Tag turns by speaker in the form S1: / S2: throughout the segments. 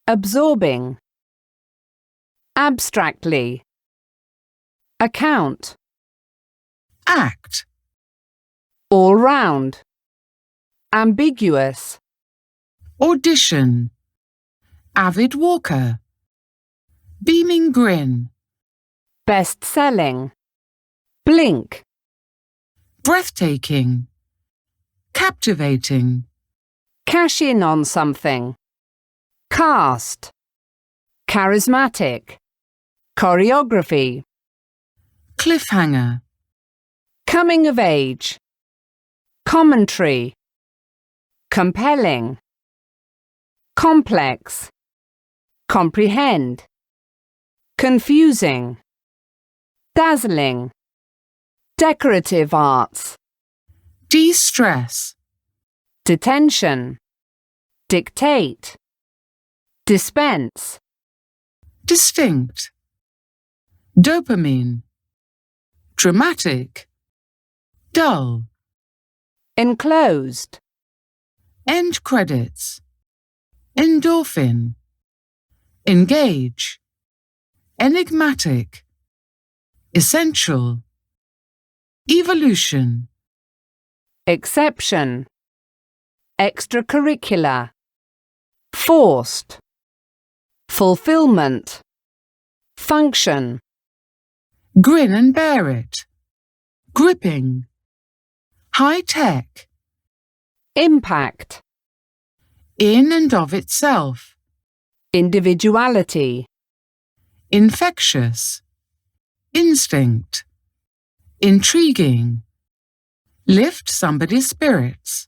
S1: absorbing, abstractly, account,
S2: act,
S1: all round, ambiguous,
S2: audition, avid walker, beaming grin,
S1: best-selling, blink,
S2: breathtaking, captivating,
S1: cash in on something, cast, charismatic, choreography,
S2: cliffhanger,
S1: coming of age, commentary, compelling, complex, comprehend, confusing, dazzling, decorative arts,
S2: de-stress,
S1: detention, dictate, dispense,
S2: distinct, dopamine, dramatic, dull,
S1: enclosed,
S2: end credits, endorphin, engage, enigmatic, essential, evolution,
S1: exception, extracurricular, forced, fulfillment, function,
S2: grin and bear it, gripping, high-tech,
S1: impact,
S2: in and of itself,
S1: individuality,
S2: infectious, instinct, intriguing, lift somebody's spirits,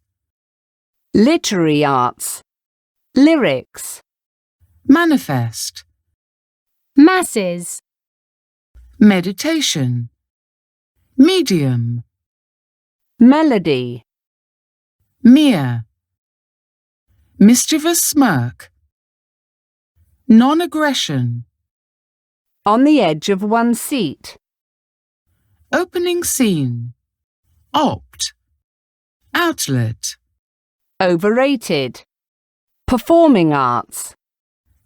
S1: literary arts, lyrics,
S2: manifest,
S1: masses,
S2: meditation, medium,
S1: melody,
S2: mere, mischievous smirk, non-aggression,
S1: on the edge of one's seat,
S2: opening scene, opt, outlet,
S1: overrated, performing arts,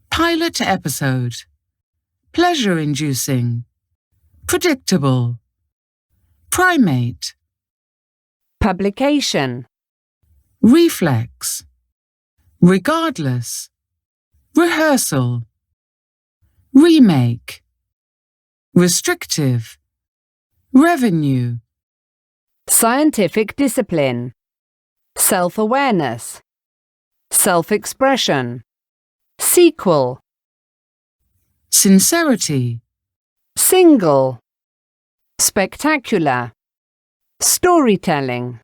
S2: pilot episode, pleasure-inducing, predictable, primate,
S1: publication,
S2: reflex, regardless, rehearsal, remake, restrictive, revenue,
S1: scientific discipline, self-awareness, self-expression, sequel,
S2: sincerity,
S1: single, spectacular, storytelling,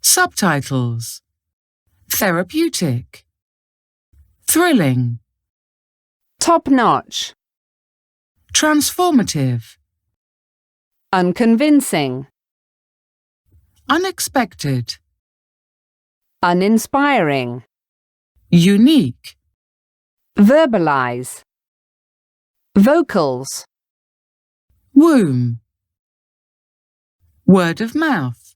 S2: subtitles, therapeutic, thrilling,
S1: top-notch,
S2: transformative,
S1: unconvincing,
S2: unexpected,
S1: uninspiring,
S2: unique,
S1: verbalize, vocals,
S2: womb, word of mouth,